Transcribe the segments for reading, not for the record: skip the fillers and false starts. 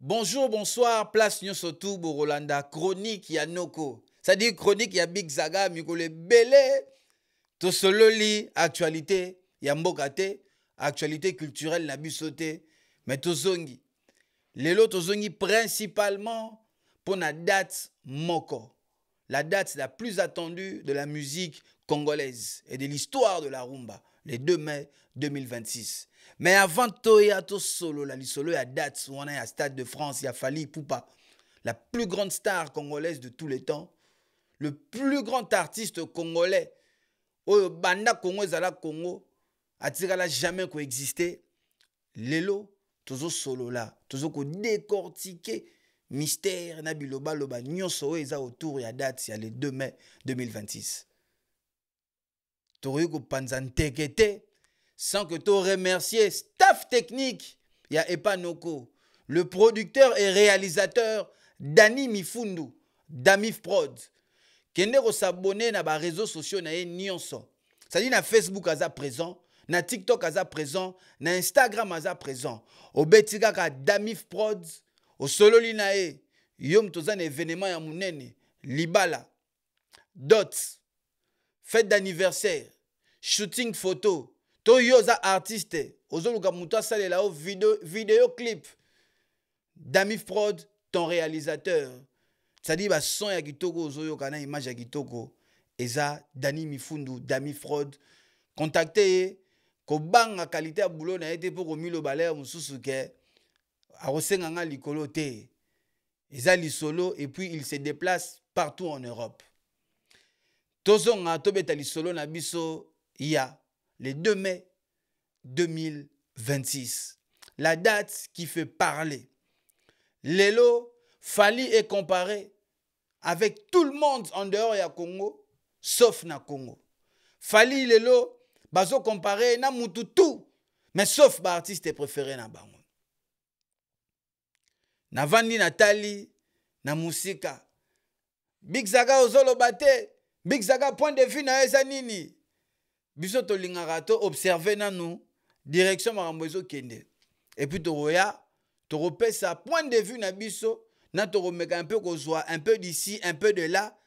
Bonjour, bonsoir, place Nyosotou, Borolanda, chronique Yanoko. C'est-à-dire chronique ya Big Zaga, Mikole Belé, to solo li, actualité, Yambokate, actualité culturelle Nabisote, mais to zongi. Lelo to zongi principalement pour la date Moko. La date la plus attendue de la musique congolaise et de l'histoire de la rumba, le 2 mai 2026. Mais avant Toya to solo, la solo ya date, on a à Stade de France, il y a Fally Ipupa, la plus grande star congolaise de tous les temps, le plus grand artiste congolais, au banda Congo Zala Congo, atirala jamais coexisté. Lelo, tozo solo là, tozo ko décortiquer mystère na biloba loba nyonso eza autour ya date ya le 2 mai 2026. Tori ko panza ntekete sans que tu remercier staff technique ya Epanoko, le producteur et réalisateur Dani Mifundu, Damif Prod. Kende ko s'abonner na ba réseaux sociaux na ye nyonso. C'est-à-dire na Facebook aza présent, na TikTok aza présent, na Instagram aza présent. Au betika ka Damif Prod, au solo li na ye, yom tozan événement ya munene, Libala, Dots, fête d'anniversaire, shooting photo, to yoza artiste, ozoluka muto asalela o vidéo clip. Damif Prod, ton réalisateur. C'est-à-dire ba son ya kitoko ozoyo kana image ya kitoko. Eza Dani Mifundu, Damif Prod. Contactez ko banga qualité ya boulot na été pour komilo balère mususu ke arosenga nga likolo te. Eza lisolo et puis il se déplace partout en Europe. Tozonga tobeta lisolo na biso ya le 2 mai 2026. La date qui fait parler. Lelo, Fally est comparé avec tout le monde en dehors ya Congo, sauf na Congo. Fally Lelo, bazo comparé na mutu tout, mais sauf ba artiste préféré na bango. Na vandi Natali, na musika. Big Zaga ozolo bate, Big Zaga point de vue na eza nini. Biso to lingaka to observer na nous direction makambo ezo kende. Et puis to roya, to repesa point de vue na biso, na to remeka un peu kozwa un peu d'ici, un peu de là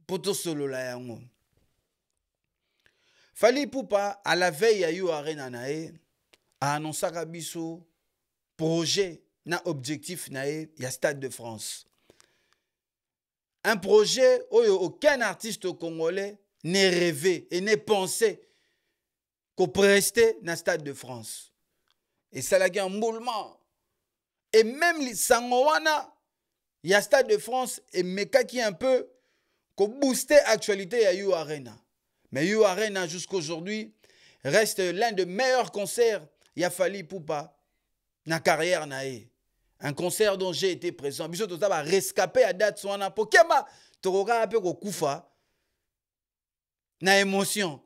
pour to solo la yango. Fally Ipupa à la veille ya Yo Arena nae a annoncé ka biso projet na objectif nae ya Stade de France. Un projet où aucun artiste congolais n'est rêvé et n'est pensé qu'au prester dans le Stade de France. Et ça l'a un moulement. Et même les Sangowana, il y a Stade de France et Meka qui un peu qu'au booster l'actualité à Yo Arena. Mais Yo Arena jusqu'aujourd'hui reste l'un des meilleurs concerts. Il a Fally Ipupa dans la carrière nae. Un concert dont j'ai été présent. Biso to va rescaper à date soana pokema toroka un peu ko kufa na émotion.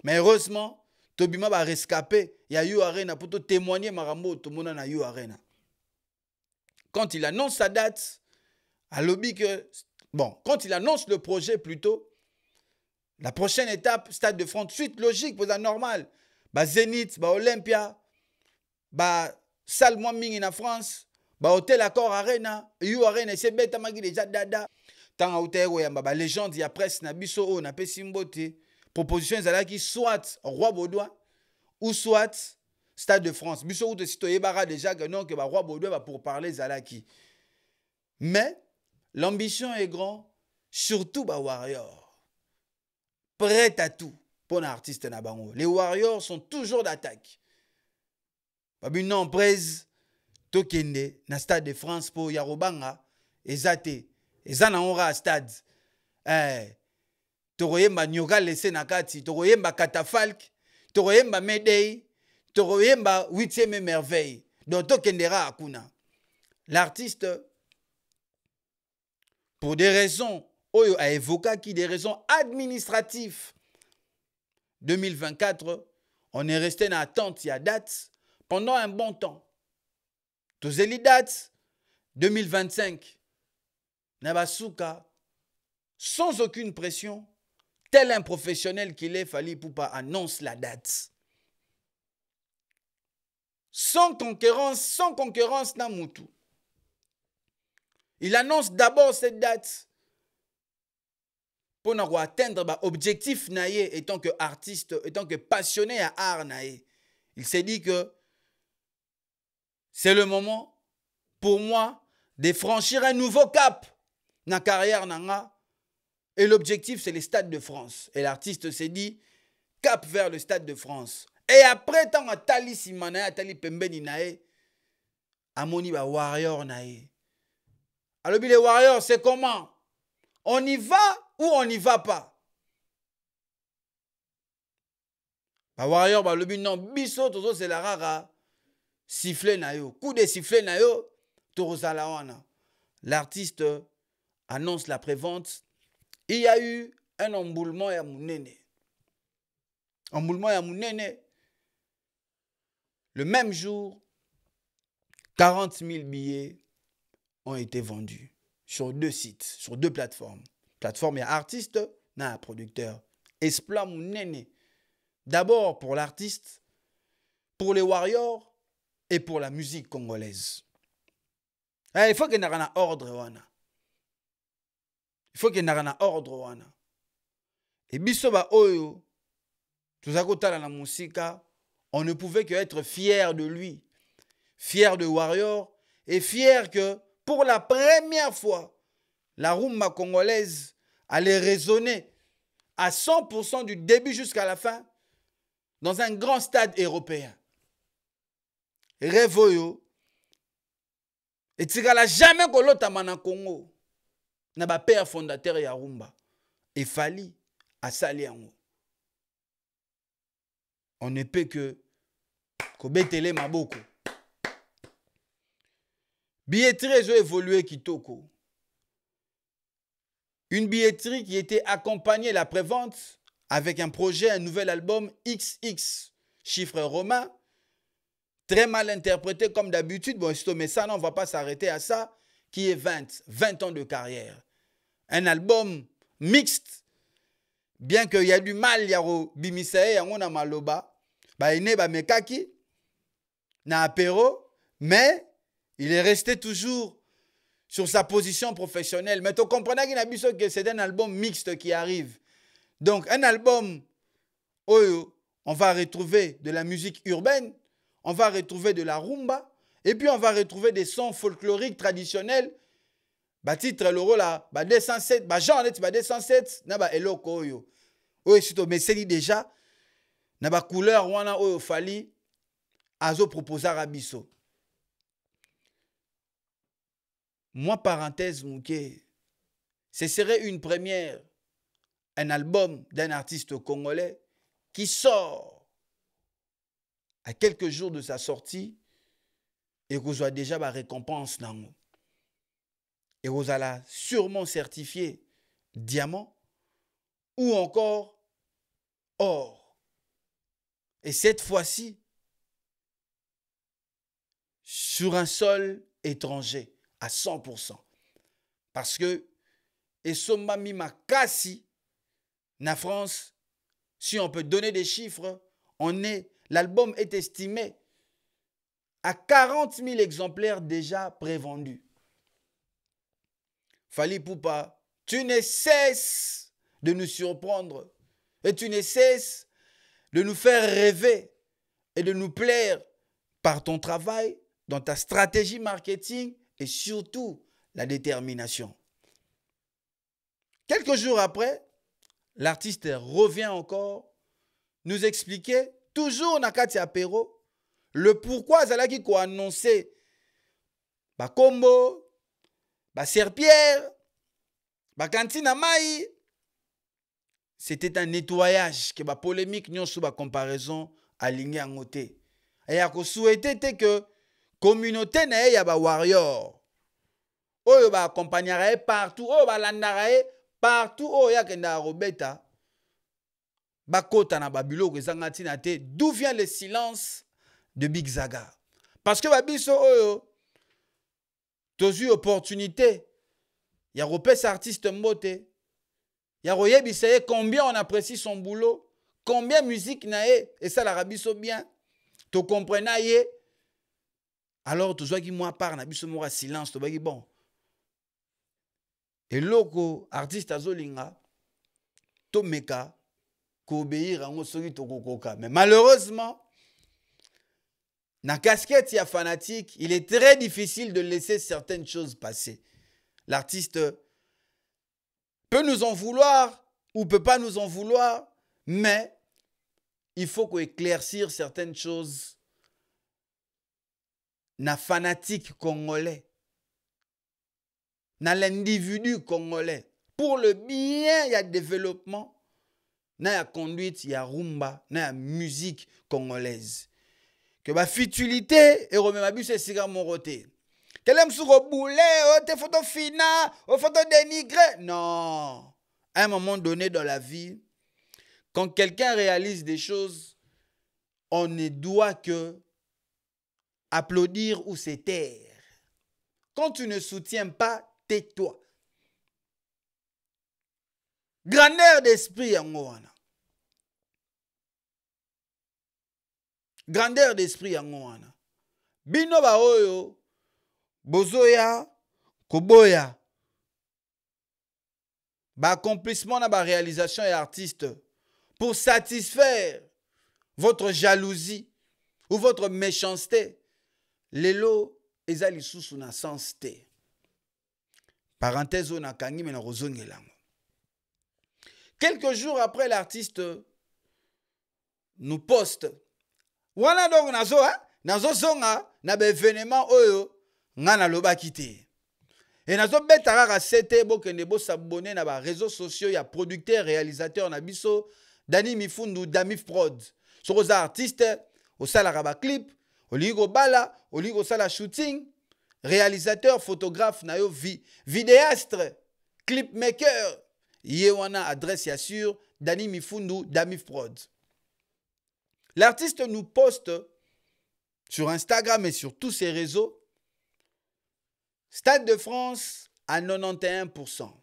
Mais heureusement, Tobima va rescaper ya Yo Arena pour te témoigner marambo to mona na Yo Arena. Quand il annonce sa date, à lobby que bon, quand il annonce le projet plutôt, la prochaine étape Stade de France, suite logique pour ça normal. Ba Zénith, ba Olympia, ba salle moins mingi na France. Ba Hôtel Accor Arena, Yo Arena, c'est bête magi déjà dada. Tant hôtel oyamba ba légende ya presse na biso o na pesi mbote. Proposition ezalaki soit Roi Baudouin ou soit Stade de France. Biso ou de citoyen bara déjà que non que ba Roi Baudouin va pour parler zalaki. Mais l'ambition est grand, surtout ba Warriors. Prêt à tout pour un artiste na bango. Les Warriors sont toujours d'attaque. Babi non presse Tokende na Stade de France pour Yarobanga ezate ezana ora stade toroyemba nyoka laissé na kati toroyemba catafalque toroyemba Médéi toroyemba 8e merveille donc tokendera akuna l'artiste pour des raisons oyo a évoqué qui des raisons administratives 2024 on est resté en attente à date pendant un bon temps. Tozeli date 2025. Nabasuka, sans aucune pression, tel un professionnel qu'il est, Fally Ipupa annonce la date. sans concurrence na mutu. Il annonce d'abord cette date pour atteindre l'objectif naïe étant que artiste, étant que passionné à art naïe. Il s'est dit que c'est le moment pour moi de franchir un nouveau cap dans la carrière nanga. Et l'objectif, c'est les Stades de France. Et l'artiste s'est dit, cap vers le Stade de France. Et après, tant que Tali Simana, Tali Pembeni nae, Amoni ba Warrior nae. Alors, les Warriors, c'est comment? On y va ou on n'y va pas? Ba Warrior, ba lobi non, biso, tozo c'est la rara. Sifflet na yo. Coup de sifflet na yo, tozo la wana. L'artiste annonce la prévente. Il y a eu un emboulement à Mounene. Emboulement à Mounene. Le même jour, 40 000 billets ont été vendus sur 2 sites, sur 2 plateformes. Plateforme, il y a artiste, il y a producteur. Esplat Mounene. D'abord pour l'artiste, pour les Warriors et pour la musique congolaise. Il faut qu'il y ait un ordre. Il faut qu'il y ait un ordre. Et bisoba oyo, tout ça côté la musique, on ne pouvait que être fier de lui, fier de Warrior et fier que pour la première fois, la rumba congolaise allait résonner à 100% du début jusqu'à la fin dans un grand stade européen. Revoyo, et tigala jamais kolotama na Congo. Na ba père fondateur ya rumba. Et Fally a sali yango. On ne peut que kobetele maboko. Billetterie a évolué kitoko. Une billetterie qui était accompagnée de la prévente avec un projet, un nouvel album XX, chiffre romain, très mal interprété comme d'habitude. Bon, mais ça, non, on ne va pas s'arrêter à ça, qui est 20 ans de carrière. Un album mixte, bien qu'il y a du mal, il y a Bimisae, il y a Maloba, il y a Mekaki, na apéro, mais il est resté toujours sur sa position professionnelle. Mais tu comprends que c'est un album mixte qui arrive. Donc, un album où on va retrouver de la musique urbaine, on va retrouver de la rumba, et puis on va retrouver des sons folkloriques traditionnels. Bah titre l'euro là, bah 207, bah genre 207, na ba eloko oyo. Oyo sito mais c'est déjà na ba couleur wana oyo Fally azo proposer à biso. Moi parenthèse mouké, ce serait une première, un album d'un artiste congolais qui sort à quelques jours de sa sortie et qu'on soit déjà ma récompense nango. Et vous allez sûrement certifié diamant ou encore or. Et cette fois-ci, sur un sol étranger à 100%. Parce que, et Sommami Makasi, na France, si on peut donner des chiffres, l'album est estimé à 40 000 exemplaires déjà prévendus. Fally Ipupa, tu ne cesses de nous surprendre et tu ne cesses de nous faire rêver et de nous plaire par ton travail, dans ta stratégie marketing et surtout la détermination. Quelques jours après, l'artiste revient encore nous expliquer, toujours Nakati Apéro, le pourquoi Zalaki ko annoncé ba Combo, ba Serpierre, ba Kantina Mai. C'était un nettoyage que ba polémique nyon sous ba comparaison aligné en côté. Et a ko souhaité que communauté na ya ba warrior. Oyo ba accompagnera partout, oyo ba landara partout oyo kenda robeta. Ba kota na babilo ko ezangati na te. D'où vient le silence de Big Zaga? Parce que babiso oyo tozu opportunité. Ya repès artiste mbote. Ya royebiseye combien on apprécie son boulot, combien musique na e et ça la rabiso bien. To comprenez ye Alors, tu vois qui moi part, na biso mora silence, tu vois qui bon. Et loko, artiste azolinga, to meka, ko obéir à soki to kokoka. Mais malheureusement, na casquette ya fanatique, il est très difficile de laisser certaines choses passer. L'artiste peut nous en vouloir ou peut pas nous en vouloir, mais il faut qu'on éclaircir certaines choses. Na fanatique congolais, na l'individu congolais, pour le bien, il y a développement, na ya conduite, il y a rumba, na ya musique congolaise. Que ma futilité et remet ma bus et siga moroté. Qu'elle aime sur le boulet, oh, tes photos fina, oh, photos dénigrées. Non. À un moment donné dans la vie, quand quelqu'un réalise des choses, on ne doit que applaudir ou se taire. Quand tu ne soutiens pas, tais-toi. Grandeur d'esprit, yangoana. Grandeur d'esprit, yangoana. Bino ba oyo, bozoya, koboya. Ba accomplissement na ba réalisation et artiste pour satisfaire votre jalousie ou votre méchanceté. Lelo ezali susu na sens te. Parenthèse na kangi mais na rozongelango. Quelques jours après, l'artiste nous poste. Voilà donc nazo zonga na be événement oyo ngana loba kité. Et nazo betara sete bo kende bo s'abonner na ba réseaux sociaux ya producteur réalisateur na biso Dani Mifundu Damif Prod. Sur aux artistes au salara ba clip, au ligo bala, au ligo sala shooting, réalisateur, photographe na yo vidéaste, clip maker. Yewana adresse ya sur Dani Mifundu Damif Prod. L'artiste nous poste sur Instagram et sur tous ses réseaux. Stade de France à 91%.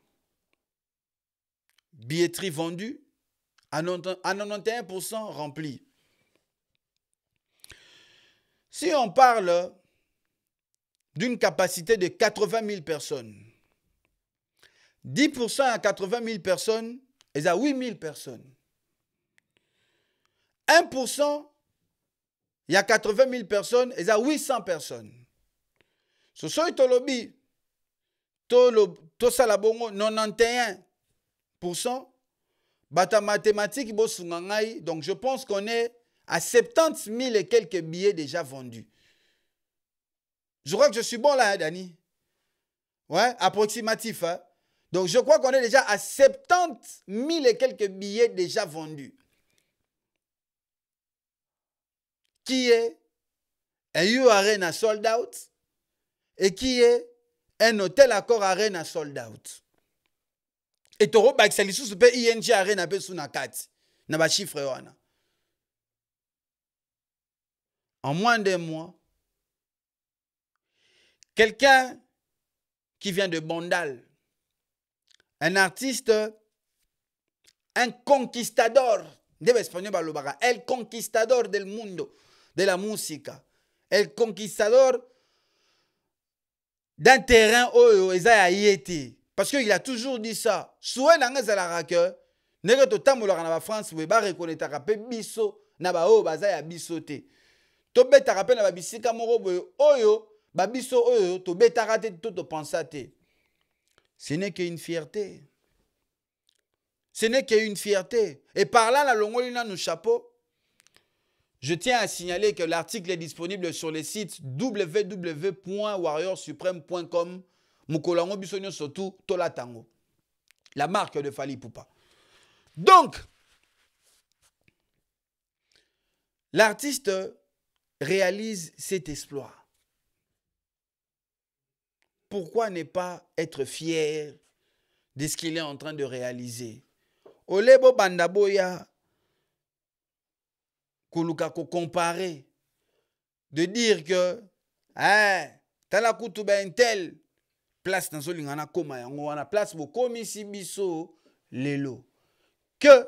Billetterie vendue à 91% remplie. Si on parle d'une capacité de 80 000 personnes, 10% à 80 000 personnes, et à 8 000 personnes. 1%, il y a 80 000 personnes, et à 800 personnes. Ce soit tolobi, to salabongo 91%, bata mathématique bosungangai, donc je pense qu'on est à 70 000 et quelques billets déjà vendus. Je crois que je suis bon là, hein, Dani. Ouais, approximatif, hein. Donc je crois qu'on est déjà à 70 000 et quelques billets déjà vendus. Qui est un U-Arena sold out et qui est un hôtel Accor Arena sold out. Et Toro Baxalisu se peut ING Arena pe sous na 4. Na ba chiffre wana. En moins d'un mois, quelqu'un qui vient de Bondal, un artiste, un conquistador, el conquistador del mundo, de la música, el conquistador d'un terrain oyo eza yété. Parce qu'il a toujours dit ça. Souhait nanga zala que nega to tambolaka na ba France we ba reconnaître pe biso na ba oyo baza ya biso te. To betaka pe na ba bisika moko boyo oyo ba biso oyo to betaka te to pensa te. Ce n'est qu'une fierté. Ce n'est qu'une fierté. Et par là, la longolina nous chapeau. Je tiens à signaler que l'article est disponible sur le site www.warriorsupreme.com. Mukolango bisonyo surtout Tola Tango. La marque de Fally Ipupa. Donc, l'artiste réalise cet exploit. Pourquoi ne pas être fier de ce qu'il est en train de réaliser? Olebo bandaboya koluka ko comparer, de dire que tala kutu ben tel place dans lingana koma yango wana place bo komisi biso lelo que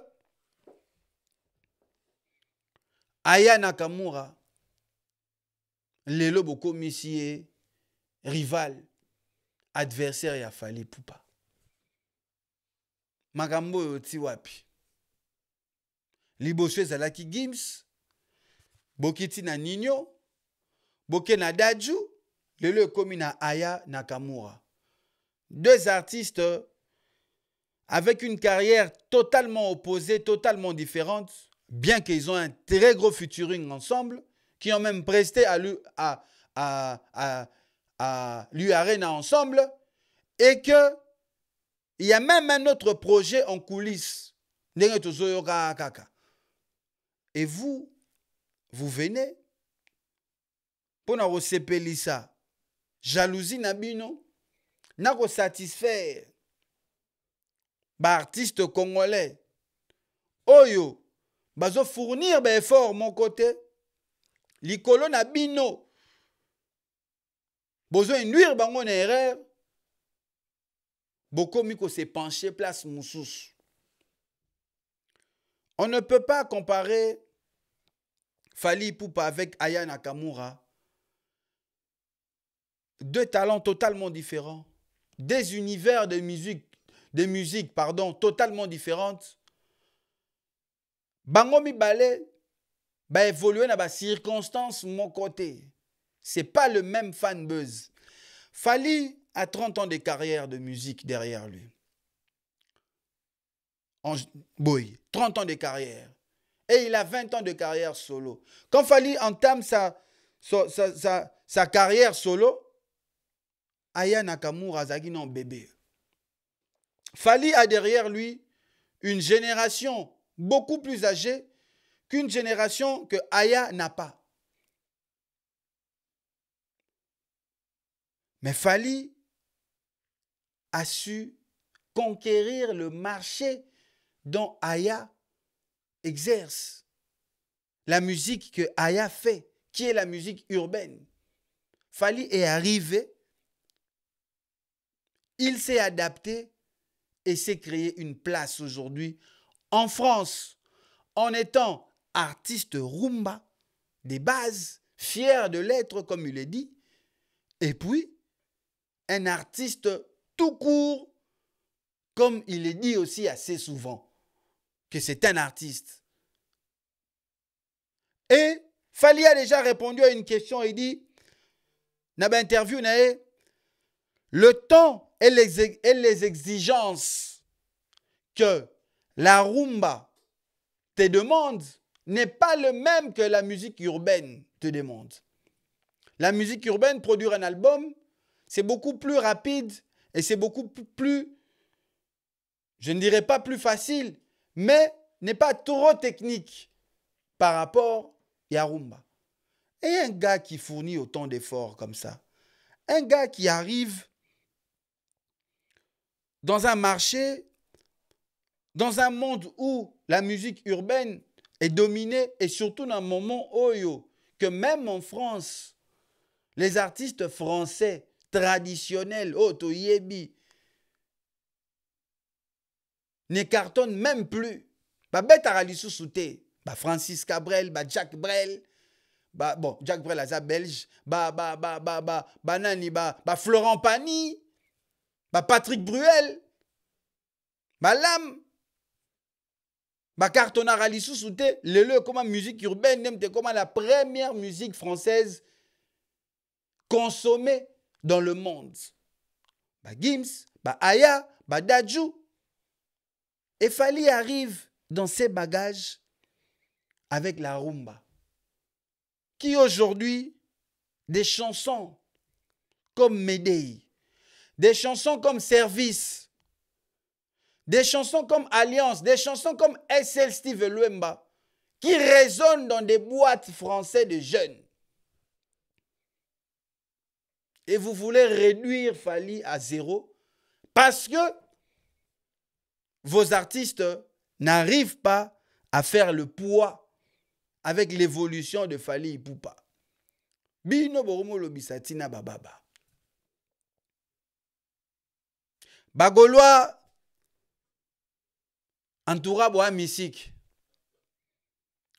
Aya Nakamura lelo bokomisi rival adversaire ya Fally Ipupa. Makambo oyo ti wapi? Liboso ezalaki Gims, bokiti na Nino, boke na Dadju, lelo ekomi na Aya Nakamura. Deux artistes avec une carrière totalement opposée, totalement différente, bien qu'ils ont un très gros featuring ensemble, qui ont même presté à l'U-Arena ensemble, et que il y a même un autre projet en coulisses. Et vous venez pour nous sepelisa, jalousie nabino, na ko satisfaire ba artiste congolais. Oyo, bazo fournir ba effort mon côté. Likolo na bino. Bozo induire bango na erreur. Bokomi ko se pencher place moussus. On ne peut pas comparer Fally Ipupa avec Aya Nakamura. Deux talents totalement différents. Des univers de musique, totalement différentes. Bango mibale ba évoluer dans ba circonstances mon côté. C'est pas le même fan buzz. Fally a 30 ans de carrière de musique derrière lui. Boy, 30 ans de carrière. Et il a 20 ans de carrière solo. Quand Fally entame sa carrière solo, Aya Nakamura zagi non bébé. Fally a derrière lui une génération beaucoup plus âgée qu'une génération que Aya n'a pas. Mais Fally a su conquérir le marché dont Aya exerce. La musique que Aya fait, qui est la musique urbaine. Fally est arrivé, il s'est adapté et s'est créé une place aujourd'hui en France en étant artiste rumba des bases, fier de l'être comme il est dit, et puis un artiste tout court comme il est dit aussi assez souvent que c'est un artiste. Et Fally a déjà répondu à une question, il dit dans l'interview, le temps et les exigences que la rumba te demande n'est pas le même que la musique urbaine te demande. La musique urbaine, produire un album, c'est beaucoup plus rapide et c'est beaucoup plus, je ne dirais pas plus facile, mais n'est pas trop technique par rapport à rumba. Et un gars qui fournit autant d'efforts comme ça, un gars qui arrive dans un marché, dans un monde où la musique urbaine est dominée, et surtout dans un moment où que même en France, les artistes français traditionnels, Otoyebi, ne cartonnent même plus. Francis Cabrel, Jack Brel, bon, Jack Brel, c'est belge, Florent Pagny, Patrick Bruel, Lam, cartonnara lissu souté, le comme musique urbaine, comme la première musique française consommée dans le monde. Gims, Aya, Dadju. Et Fally arrive dans ses bagages avec la rumba, qui aujourd'hui, des chansons comme Médéi, des chansons comme Service, des chansons comme Alliance, des chansons comme SL Steve Luemba, qui résonnent dans des boîtes françaises de jeunes. Et vous voulez réduire Fally à zéro parce que vos artistes n'arrivent pas à faire le poids avec l'évolution de Fally Ipupa. Bino boromo lobisatina bababa. Bagolois entoura boa mystique.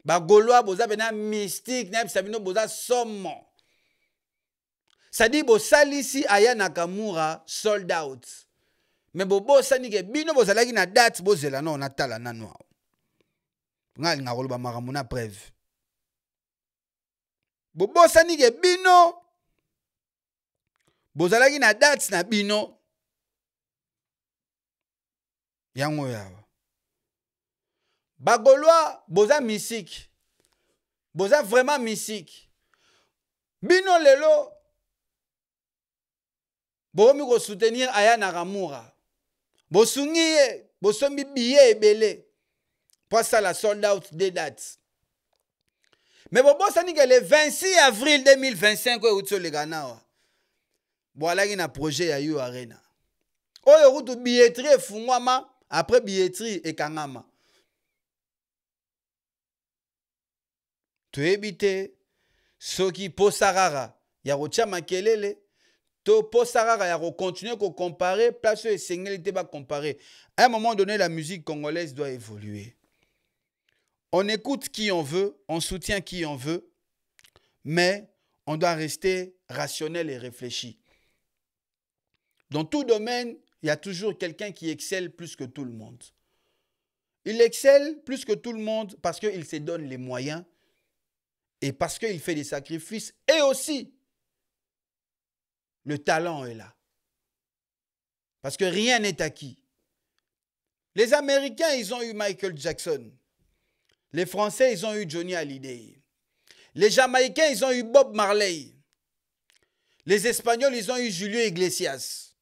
Bagolois boza bena mystique, na sabino boza somme. Ça dit bo salisi Aya Nakamura sold out. Mais bo sani ke bino bo salaki na date bo zela non natala nano. Ngali ngakolo ba makamuna preuve. Bo sani ke bino bo salaki na date na bino. Yango yawa. Bagolwa boza mystique. Boza vraiment mystique. Bino lelo bomi ko soutenir Aya Nakamura. Bosungiye, bosombi billet ebele. Pour ça la sold out des dates. Mais bobo sani que le 26 avril 2025 ko utso le Ghana. Voilà qui na projet ya yo arena. Oyo rutu billetterie fungwama après billetterie et kangama. Tu éviter soki posarara ya rocha makelele. To posarara ya continuer ko comparer place et singlet ba comparer. À un moment donné la musique congolaise doit évoluer. On écoute qui on veut, on soutient qui on veut, mais on doit rester rationnel et réfléchi. Dans tout domaine, il y a toujours quelqu'un qui excelle plus que tout le monde. Il excelle plus que tout le monde parce qu'il se donne les moyens et parce qu'il fait des sacrifices et aussi le talent est là. Parce que rien n'est acquis. Les Américains, ils ont eu Michael Jackson. Les Français, ils ont eu Johnny Hallyday. Les Jamaïcains, ils ont eu Bob Marley. Les Espagnols, ils ont eu Julio Iglesias.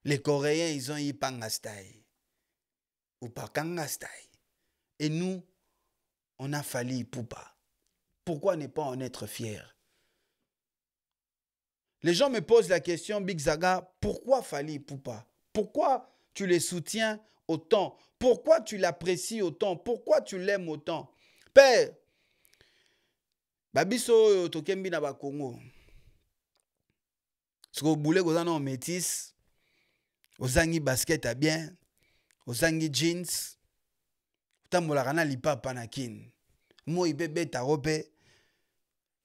Les Coréens, ils ont eu Pangastai. Ou Pakangastai. Et nous, on a Fally Ipupa. Pourquoi ne pas en être fier? Les gens me posent la question, Big Zaga, pourquoi Fally Ipupa? Pourquoi tu les soutiens autant? Pourquoi tu l'apprécies autant? Pourquoi tu l'aimes autant? Père, Babiso Tokembi na ba Congo. Parce que boule kozana en métis, ozangi basket à bien, ozangi jeans, tambola kana lipa panakin. Moi bébé tarope,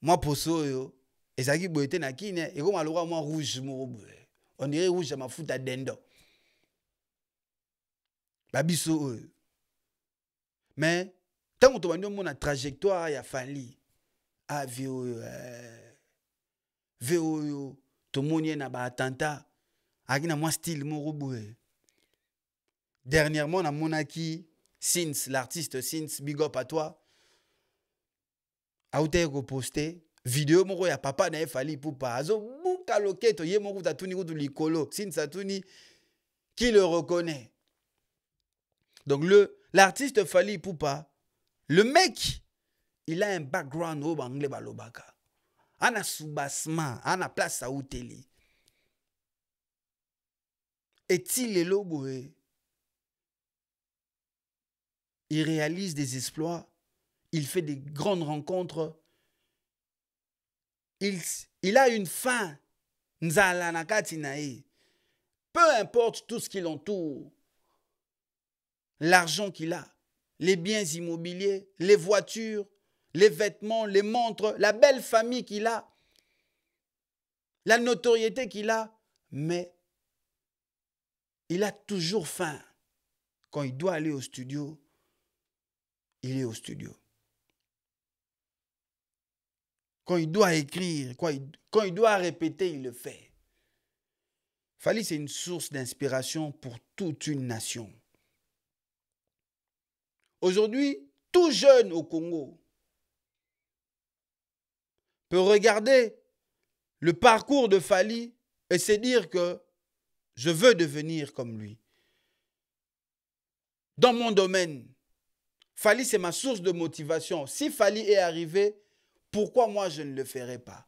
moi poso yo. Ezaki boyete na kine, et comme alors moi rouge morobe. On dirait rouge à ma fout à dendo. Babiso. Mais tant que tu as une trajectoire, il y a Fally. Ah, VO, tout le monde na ba attentat. Aki na moi style morobe. Dernièrement, on a monaki Sins, l'artiste Sins, big up à toi. A outé ko posté. Vidéo moko ya papa na Fally Ipupa azo buka loketo ye moko tatuni kutu likolo sin satuni qui le reconnaît. Donc l'artiste Fally Ipupa, le mec, il a un background au anglais balobaka. Ana soubassement, ana place à outeli. Est-il le lobo? Il réalise des exploits, il fait des grandes rencontres. Il a une fin. Peu importe tout ce qui l'entoure. L'argent qu'il a, les biens immobiliers, les voitures, les vêtements, les montres, la belle famille qu'il a, la notoriété qu'il a, mais il a toujours faim. Quand il doit aller au studio, il est au studio. Quand il doit écrire, quand il doit répéter, il le fait. Fally, c'est une source d'inspiration pour toute une nation. Aujourd'hui, tout jeune au Congo peut regarder le parcours de Fally et se dire que je veux devenir comme lui. Dans mon domaine, Fally, c'est ma source de motivation. Si Fally est arrivé, pourquoi moi je ne le ferai pas?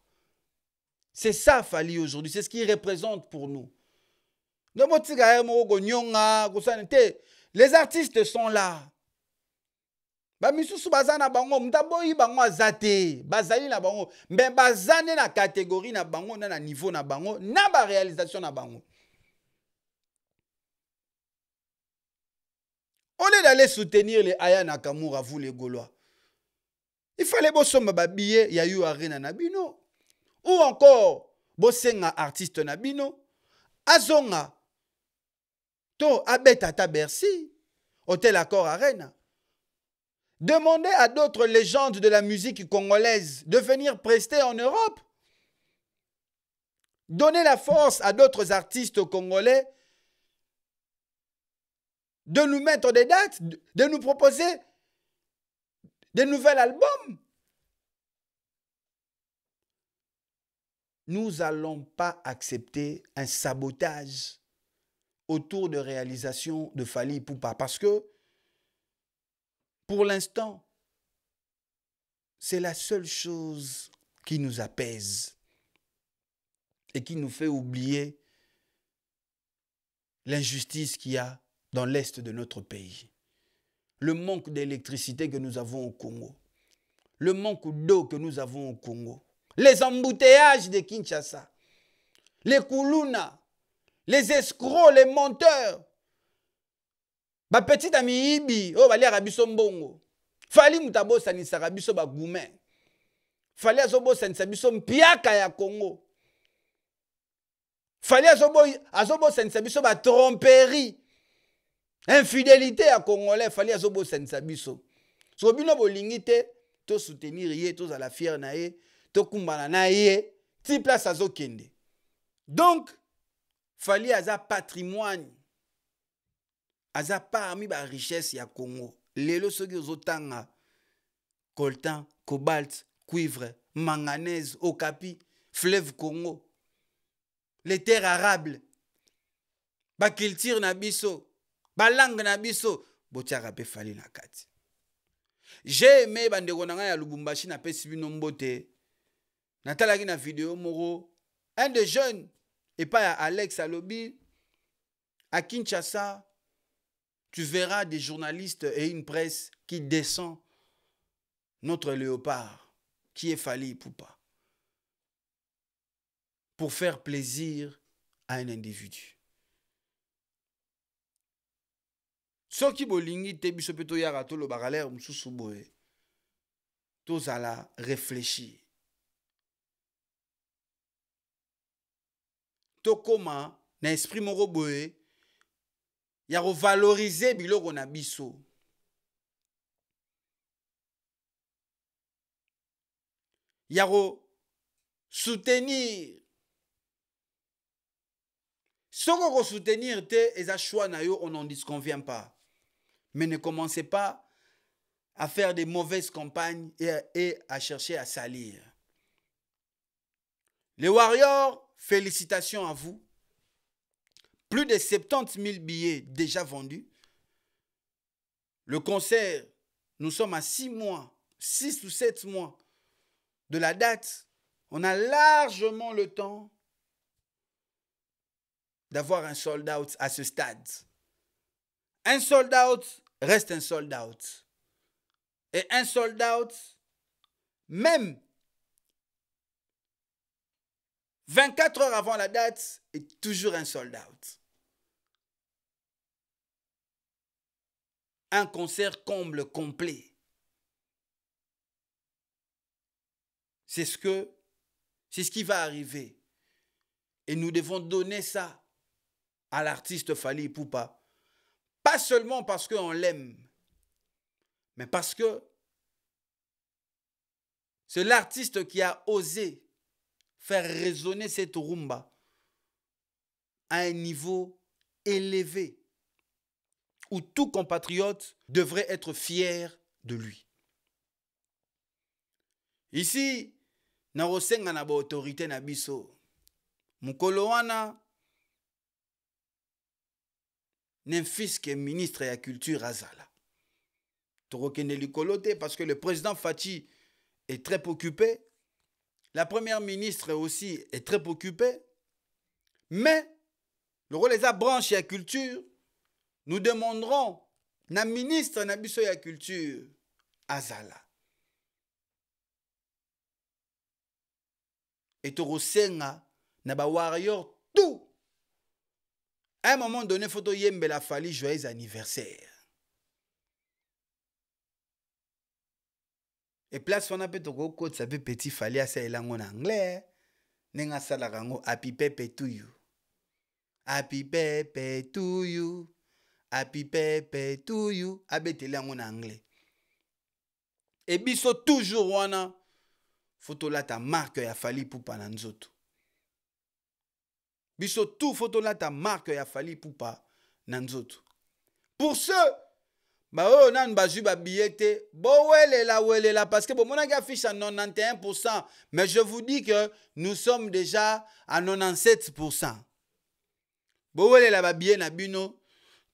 C'est ça Fally aujourd'hui, c'est ce qu'il représente pour nous. Les artistes sont là. Bamisusu bazana bango mtaboyi bango azate bazali na bango mais bazane na catégorie na bango na niveau na bango na ba réalisation na bango. Au lieu d'aller soutenir les Aya Nakamura, vous les Gaulois, Il fallait bosomba ba billet ya yu arena na bino. Ou encore bosenga artiste na bino azonga to abeta ta Bercy, Hôtel Accor Arena. Demandez à d'autres légendes de la musique congolaise de venir prester en Europe. Donnez la force à d'autres artistes congolais de nous mettre des dates, de nous proposer des nouveaux albums. Nous n'allons pas accepter un sabotage autour de réalisation de Fally Ipupa parce que pour l'instant, c'est la seule chose qui nous apaise et qui nous fait oublier l'injustice qu'il y a dans l'est de notre pays. Le manque d'électricité que nous avons au Congo. Le manque d'eau que nous avons au Congo. Les embouteillages de Kinshasa. Les Koulouna. Les escrocs, les menteurs. Ba petit ami Ibi, oh bali arabiso mbongo. Fali mutabo sanisa rabiso ba goumen. Fali azobo sanisa biso mpiaka ya Congo. Fali azobo sanisa biso ba tromperie. Infidélité à Congolais, fali azobo sanisa biso. So bino bolingi te, to soutenir ye, to za la fière na ye, to kumbana na ye, ti place azo kende. Donc, fali aza patrimoine. Aza parmi ba richesse ya Congo. Lelo soki ozotanga coltan, cobalt, cuivre, manganèse, okapi, fleuve Congo. Les terres arables. Ba culture na biso, ba langue na biso, botiaka pe Fally na kati. J'ai aimé bandeko na nga ya Lubumbashi na pesi bino mbote. Natalaki na vidéo moko, un des jeunes et pas Alex Alobi à Kinshasa. Tu verras des journalistes et une presse qui descend notre léopard, qui est Fally Ipupa, pour faire plaisir à un individu. Soki bolingi te biso pe to yaka to lo bakalere mususu boye. Tozala réfléchir. To koma na esprit moko boye. Ya revaloriser biloko na biso. Ya soutenir. Soko ko soutenir te eza choix na yo, on n'en disconvient pas. Mais ne commencez pas à faire des mauvaises campagnes et à chercher à salir. Les Warriors, félicitations à vous. Plus de 70 000 billets déjà vendus. Le concert, nous sommes à 6 mois, 6 ou 7 mois de la date. On a largement le temps d'avoir un sold out à ce stade. Un sold out reste un sold out. Et un sold out, même 24 heures avant la date, est toujours un sold out. Un concert comble complet. C'est ce qui va arriver. Et nous devons donner ça à l'artiste Fally Ipupa. Pas seulement parce qu'on l'aime, mais parce que c'est l'artiste qui a osé faire résonner cette rumba à un niveau élevé où tout compatriote devrait être fier de lui. Ici, na rosenga na ba autorité na biso. Mukolo wana Nemfiske ministre ya culture azala. Torokende likolo te parce que le président Fachi est très occupé. La première ministre aussi est très occupée. Mais le rôle des branches ya culture, nous demanderons na ministre na biso ya culture azala. Et torosenga na ba warrior tout. À un moment donné, photo yembe la Fally joyeux anniversaire. Et place on a peut toko code ça peut petit fali à ça elango en anglais. Nenga sala rango happy pepe to you. Happy pepe to you. Happy pepe to you. Abete elango en anglais. Et biso toujours wana photo là ta marque ya fali poupa na nzoto. Biso tout photo là ta marque ya fali poupa na nzoto. Pour ceux bah oh nan bazu ba billet bo welela parce que bon mon affiche à 91%, mais je vous dis que nous sommes déjà à 97%. Bo welela ba billet na bino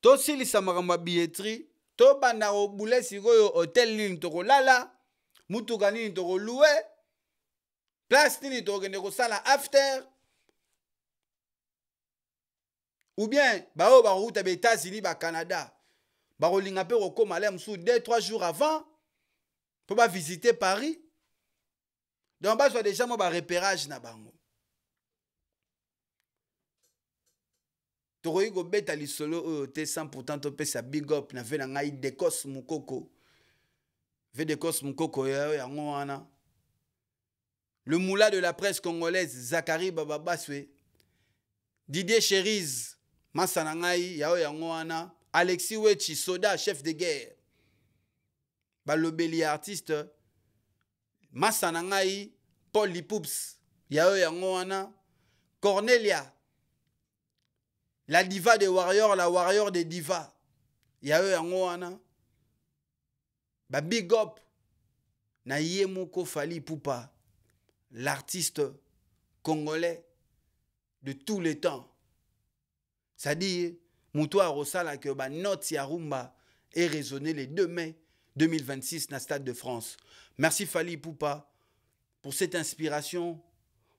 to silisa makambo billetterie to banda o boule sikoyo hôtel nini to kolala mutuka nini to louer place nini to kende ko sala after ou bien ba o ba route ba États-Unis ba Canada. Barolinga pe roko malem sous 2-3 jours avant pour pas visiter Paris. Donc bah soit déjà moi ba repérage na bango. Toroyi go beta li solo te 100% to pesa big up na vena ngai Dekos Mukoko. Ve Dekos Mukoko yango wana. Le moula de la presse congolaise Zachary Bababaswe. Didier Cheriz Masana ngai yango wana. Alexis Wechi, Soda, chef de guerre. Balobeli artiste. Massanangai, Paul Lipoups. Yao Yangoana. Cornelia. La diva des warriors, la warrior des divas. Yao Yangoana. Ba big up. Na Yemoko Fali Poupa. L'artiste congolais de tous les temps. C'est-à-dire, Moutoua Rosala que ba note ya rumba est résonné le 2 mai 2026 dans le Stade de France. Merci Fali Poupa pour cette inspiration,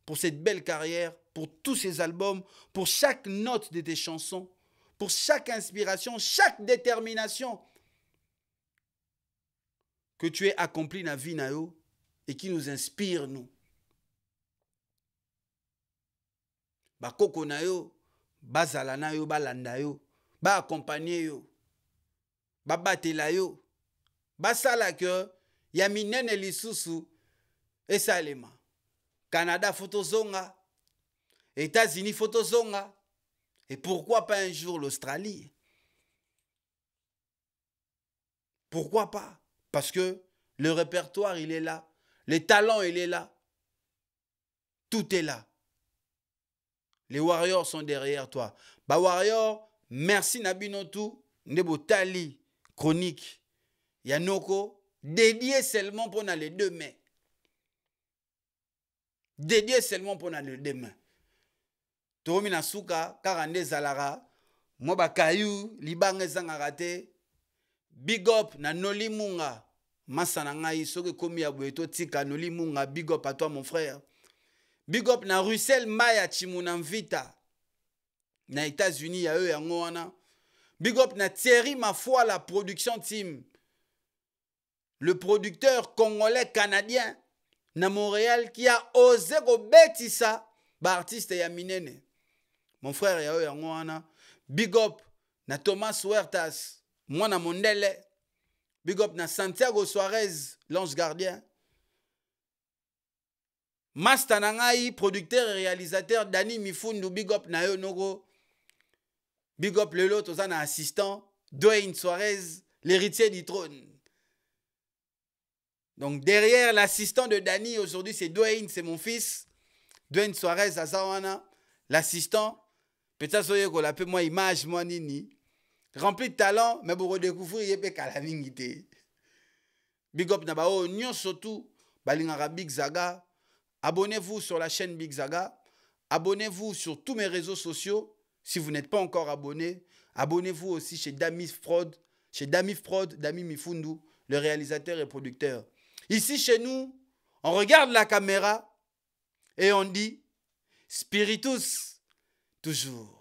pour cette belle carrière, pour tous ces albums, pour chaque note de tes chansons, pour chaque inspiration, chaque détermination que tu aies accompli dans la vie nayo et qui nous inspire nous. Ba koko nayo, bazala nayo, balanda yo. Ba accompagner yo, ba batela yo, ba sala que ya minene lisusu et salema. Canada photozonga, États-Unis photozonga, et pourquoi pas un jour l'Australie? Pourquoi pas? Parce que le répertoire il est là, le talent il est là, tout est là. Les Warriors sont derrière toi. Ba Warriors, merci Nabinotou, Nebo Tali, chronique, Yanoko, dédié seulement pour les 2 mai. Dédié seulement pour les 2 mai. Toromina Souka, Karande Zalara, Moba Kayou, Libange Zangarate, big up na Noli Munga, Massanangaï, Soke Komi Abueto Tika, Noli Munga, big up à toi mon frère. Big up na Russell Maya Chimunamvita. Na États-Unis, ya yango wana. Big up na Thierry Mafoua, la production team. Le producteur congolais canadien na Montréal qui a osé go betisa ba artiste ya minene. Mon frère ya yango wana. Big up na Thomas Huertas, mwana mondele. Big up na Santiago Suarez, l'ange gardien. Master Nangai, producteur et réalisateur Dani Mifundu, big up na yo nogo. Big up le lot, on a assistant Dwayne Suarez, l'héritier du trône. Donc derrière l'assistant de Dani aujourd'hui c'est Dwayne, c'est mon fils. Dwayne Suarez Azawana, l'assistant. Peut-être soyez qu'on l'appelle moi image moi nini. Rempli de talent, mais pour redécouvrir yépe kalamingité. Big up na bao nyon surtout balingara Big Zaga. Abonnez-vous sur la chaîne Big Zaga. Abonnez-vous sur tous mes réseaux sociaux. Si vous n'êtes pas encore abonné, abonnez-vous aussi chez Dami Prod, Dami Mifundu, le réalisateur et producteur. Ici chez nous, on regarde la caméra et on dit Spiritus toujours.